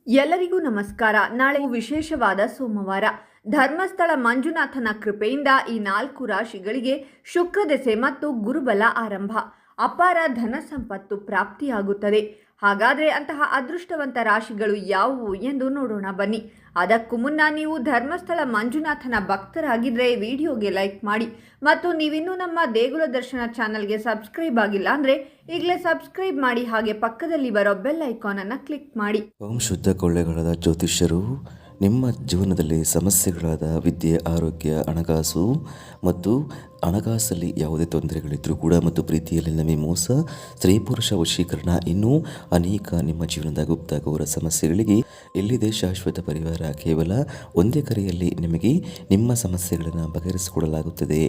ಎಲ್ಲರಿಗೂ ನಮಸ್ಕಾರ. ನಾಳೆ ವಿಶೇಷವಾದ ಸೋಮವಾರ. ಧರ್ಮಸ್ಥಳ ಮಂಜುನಾಥನ ಕೃಪೆಯಿಂದ ಈ 4 ರಾಶಿಗಳಿಗೆ ಶುಕ್ರ ದಶೆ ಮತ್ತು ಗುರುಬಲ ಆರಂಭ. ಅಪಾರ ಧನ ಸಂಪತ್ತು ಪ್ರಾಪ್ತಿಯಾಗುತ್ತದೆ. ಹಾಗಾದರೆ ಅಂತಹ ಅದೃಷ್ಟವಂತ ರಾಶಿಗಳು ಯಾವುವು ಎಂದು ನೋಡೋಣ ಬನ್ನಿ. ಅದಕ್ಕೂ ಮುನ್ನ ನೀವು ಧರ್ಮಸ್ಥಳ ಮಂಜುನಾಥನ ಭಕ್ತರಾಗಿದ್ದರೆ ವಿಡಿಯೋಗೆ ಲೈಕ್ ಮಾಡಿ ಮತ್ತು ನೀವಿನ್ನೂ ನಮ್ಮ ದೇಗುಲ ದರ್ಶನ ಚಾನಲ್ಗೆ ಸಬ್ಸ್ಕ್ರೈಬ್ ಆಗಿಲ್ಲ ಅಂದರೆ ಈಗಲೇ ಸಬ್ಸ್ಕ್ರೈಬ್ ಮಾಡಿ, ಹಾಗೆ ಪಕ್ಕದಲ್ಲಿ ಬರೋ ಬೆಲ್ ಐಕಾನನ್ನು ಕ್ಲಿಕ್ ಮಾಡಿ. ಓಂ ಶುದ್ಧ ಕೊಳ್ಳೆಗಳಾದ ಜ್ಯೋತಿಷ್ಯರು ನಿಮ್ಮ ಜೀವನದಲ್ಲಿ ಸಮಸ್ಯೆಗಳಾದ ವಿದ್ಯೆ, ಆರೋಗ್ಯ, ಹಣಕಾಸು ಮತ್ತು ಹಣಕಾಸಲ್ಲಿ ಯಾವುದೇ ತೊಂದರೆಗಳಿದ್ದರೂ ಕೂಡ ಮತ್ತು ಪ್ರೀತಿಯಲ್ಲಿ ನಮಗೆ ಮೋಸ, ಸ್ತ್ರೀ ಪುರುಷ ವಶೀಕರಣ, ಇನ್ನೂ ಅನೇಕ ನಿಮ್ಮ ಜೀವನದ ಗುಪ್ತ ಗೌರ ಸಮಸ್ಯೆಗಳಿಗೆ ಎಲ್ಲಿದೆ ಶಾಶ್ವತ ಪರಿಹಾರ. ಕೇವಲ ಒಂದೇ ಕರೆಯಲ್ಲಿ ನಿಮಗೆ ನಿಮ್ಮ ಸಮಸ್ಯೆಗಳನ್ನು ಬಗೆಹರಿಸಿಕೊಡಲಾಗುತ್ತದೆ.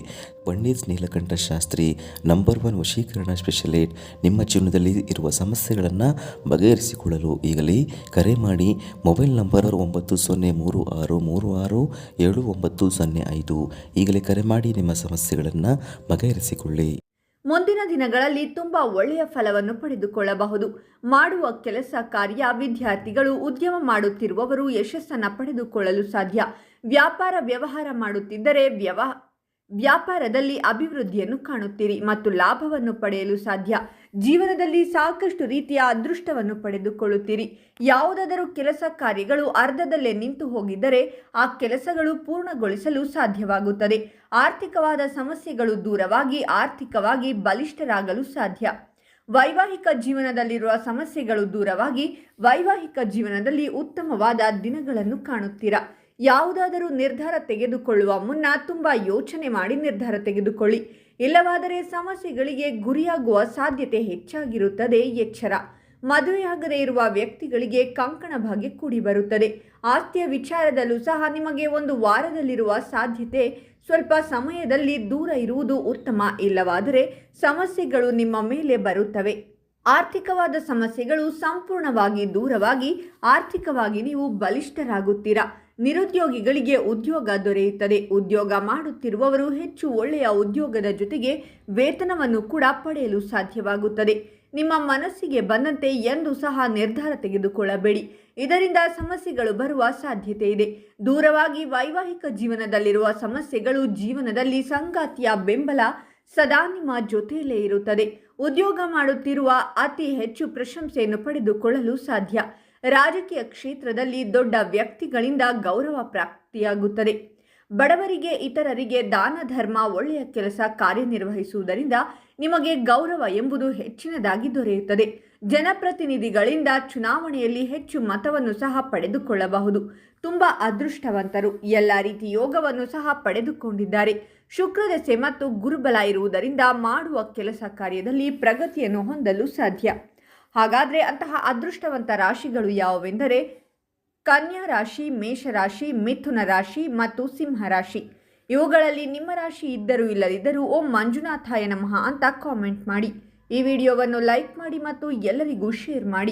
ಪಂಡಿತ್ ನೀಲಕಂಠ ಶಾಸ್ತ್ರಿ ನಂಬರ್ 1 ವಶೀಕರಣ ಸ್ಪೆಷಲಿಸ್ಟ್. ನಿಮ್ಮ ಜೀವನದಲ್ಲಿ ಇರುವ ಸಮಸ್ಯೆಗಳನ್ನು ಬಗೆಹರಿಸಿಕೊಳ್ಳಲು ಈಗಲೇ ಕರೆ ಮಾಡಿ. Mobile number 9036367905. ಈಗಲೇ ಕರೆ ಮಾಡಿ ನಿಮ್ಮ ಸಮಸ್ಯೆಗಳನ್ನು ಬಗೆಹರಿಸಿಕೊಳ್ಳಿ. ಮುಂದಿನ ದಿನಗಳಲ್ಲಿ ತುಂಬಾ ಒಳ್ಳೆಯ ಫಲವನ್ನು ಪಡೆದುಕೊಳ್ಳಬಹುದು. ಮಾಡುವ ಕೆಲಸ ಕಾರ್ಯ, ವಿದ್ಯಾರ್ಥಿಗಳು, ಉದ್ಯಮ ಮಾಡುತ್ತಿರುವವರು ಯಶಸ್ಸನ್ನು ಪಡೆದುಕೊಳ್ಳಲು ಸಾಧ್ಯ. ವ್ಯಾಪಾರ ವ್ಯವಹಾರ ಮಾಡುತ್ತಿದ್ದರೆ ವ್ಯಾಪಾರದಲ್ಲಿ ಅಭಿವೃದ್ಧಿಯನ್ನು ಕಾಣುತ್ತೀರಿ ಮತ್ತು ಲಾಭವನ್ನು ಪಡೆಯಲು ಸಾಧ್ಯ. ಜೀವನದಲ್ಲಿ ಸಾಕಷ್ಟು ರೀತಿಯ ಅದೃಷ್ಟವನ್ನು ಪಡೆದುಕೊಳ್ಳುತ್ತೀರಿ. ಯಾವುದಾದರೂ ಕೆಲಸ ಕಾರ್ಯಗಳು ಅರ್ಧದಲ್ಲೇ ನಿಂತು ಹೋಗಿದ್ದರೆ ಆ ಕೆಲಸಗಳು ಪೂರ್ಣಗೊಳಿಸಲು ಸಾಧ್ಯವಾಗುತ್ತದೆ. ಆರ್ಥಿಕವಾದ ಸಮಸ್ಯೆಗಳು ದೂರವಾಗಿ ಆರ್ಥಿಕವಾಗಿ ಬಲಿಷ್ಠರಾಗಲು ಸಾಧ್ಯ. ವೈವಾಹಿಕ ಜೀವನದಲ್ಲಿರುವ ಸಮಸ್ಯೆಗಳು ದೂರವಾಗಿ ವೈವಾಹಿಕ ಜೀವನದಲ್ಲಿ ಉತ್ತಮವಾದ ದಿನಗಳನ್ನು ಕಾಣುತ್ತೀರಾ. ಯಾವುದಾದರೂ ನಿರ್ಧಾರ ತೆಗೆದುಕೊಳ್ಳುವ ಮುನ್ನ ತುಂಬ ಯೋಚನೆ ಮಾಡಿ ನಿರ್ಧಾರ ತೆಗೆದುಕೊಳ್ಳಿ. ಇಲ್ಲವಾದರೆ ಸಮಸ್ಯೆಗಳಿಗೆ ಗುರಿಯಾಗುವ ಸಾಧ್ಯತೆ ಹೆಚ್ಚಾಗಿರುತ್ತದೆ. ಎಚ್ಚರ. ಮದುವೆಯಾಗದೇ ಇರುವ ವ್ಯಕ್ತಿಗಳಿಗೆ ಕಂಕಣ ಭಾಗ್ಯ ಕೂಡಿ ಬರುತ್ತದೆ. ಆಸ್ತಿಯ ವಿಚಾರದಲ್ಲೂ ಸಹ ನಿಮಗೆ ಒಂದು ವಾರದಲ್ಲಿರುವ ಸಾಧ್ಯತೆ. ಸ್ವಲ್ಪ ಸಮಯದಲ್ಲಿ ದೂರ ಇರುವುದು ಉತ್ತಮ. ಇಲ್ಲವಾದರೆ ಸಮಸ್ಯೆಗಳು ನಿಮ್ಮ ಮೇಲೆ ಬರುತ್ತವೆ. ಆರ್ಥಿಕವಾದ ಸಮಸ್ಯೆಗಳು ಸಂಪೂರ್ಣವಾಗಿ ದೂರವಾಗಿ ಆರ್ಥಿಕವಾಗಿ ನೀವು ಬಲಿಷ್ಠರಾಗುತ್ತೀರಾ. ನಿರುದ್ಯೋಗಿಗಳಿಗೆ ಉದ್ಯೋಗ ದೊರೆಯುತ್ತದೆ. ಉದ್ಯೋಗ ಮಾಡುತ್ತಿರುವವರು ಹೆಚ್ಚು ಒಳ್ಳೆಯ ಉದ್ಯೋಗದ ಜೊತೆಗೆ ವೇತನವನ್ನು ಕೂಡ ಪಡೆಯಲು ಸಾಧ್ಯವಾಗುತ್ತದೆ. ನಿಮ್ಮ ಮನಸ್ಸಿಗೆ ಬಂದಂತೆ ಎಂದು ಸಹ ನಿರ್ಧಾರ ತೆಗೆದುಕೊಳ್ಳಬೇಡಿ. ಇದರಿಂದ ಸಮಸ್ಯೆಗಳು ಬರುವ ಸಾಧ್ಯತೆ ಇದೆ. ದೂರವಾಗಿ ವೈವಾಹಿಕ ಜೀವನದಲ್ಲಿರುವ ಸಮಸ್ಯೆಗಳು, ಜೀವನದಲ್ಲಿ ಸಂಗಾತಿಯ ಬೆಂಬಲ ಸದಾ ನಿಮ್ಮ ಜೊತೆಯಲ್ಲೇ ಇರುತ್ತದೆ. ಉದ್ಯೋಗ ಮಾಡುತ್ತಿರುವ ಅತಿ ಹೆಚ್ಚು ಪ್ರಶಂಸೆಯನ್ನು ಪಡೆದುಕೊಳ್ಳಲು ಸಾಧ್ಯ. ರಾಜಕೀಯ ಕ್ಷೇತ್ರದಲ್ಲಿ ದೊಡ್ಡ ವ್ಯಕ್ತಿಗಳಿಂದ ಗೌರವ ಪ್ರಾಪ್ತಿಯಾಗುತ್ತದೆ. ಬಡವರಿಗೆ, ಇತರರಿಗೆ ದಾನ ಧರ್ಮ, ಒಳ್ಳೆಯ ಕೆಲಸ ಕಾರ್ಯನಿರ್ವಹಿಸುವುದರಿಂದ ನಿಮಗೆ ಗೌರವ ಎಂಬುದು ಹೆಚ್ಚಿನದಾಗಿ ದೊರೆಯುತ್ತದೆ. ಜನಪ್ರತಿನಿಧಿಗಳಿಂದ ಚುನಾವಣೆಯಲ್ಲಿ ಹೆಚ್ಚು ಮತವನ್ನು ಸಹ ಪಡೆದುಕೊಳ್ಳಬಹುದು. ತುಂಬ ಅದೃಷ್ಟವಂತರು. ಎಲ್ಲ ರೀತಿ ಯೋಗವನ್ನು ಸಹ ಪಡೆದುಕೊಂಡಿದ್ದಾರೆ. ಶುಕ್ರ ದಶೆ ಮತ್ತು ಗುರುಬಲ ಇರುವುದರಿಂದ ಮಾಡುವ ಕೆಲಸ ಕಾರ್ಯದಲ್ಲಿ ಪ್ರಗತಿಯನ್ನು ಹೊಂದಲು ಸಾಧ್ಯ. ಹಾಗಾದರೆ ಅಂತಹ ಅದೃಷ್ಟವಂತ ರಾಶಿಗಳು ಯಾವುವೆಂದರೆ ಕನ್ಯಾ ರಾಶಿ, ಮೇಷರಾಶಿ, ಮಿಥುನ ರಾಶಿ ಮತ್ತು ಸಿಂಹ ರಾಶಿ. ಇವುಗಳಲ್ಲಿ ನಿಮ್ಮ ರಾಶಿ ಇದ್ದರೂ ಇಲ್ಲದಿದ್ದರೂ ಓಂ ಮಂಜುನಾಥಾಯ ನಮಃ ಅಂತ ಕಾಮೆಂಟ್ ಮಾಡಿ. ಈ ವಿಡಿಯೋವನ್ನು ಲೈಕ್ ಮಾಡಿ ಮತ್ತು ಎಲ್ಲರಿಗೂ ಶೇರ್ ಮಾಡಿ.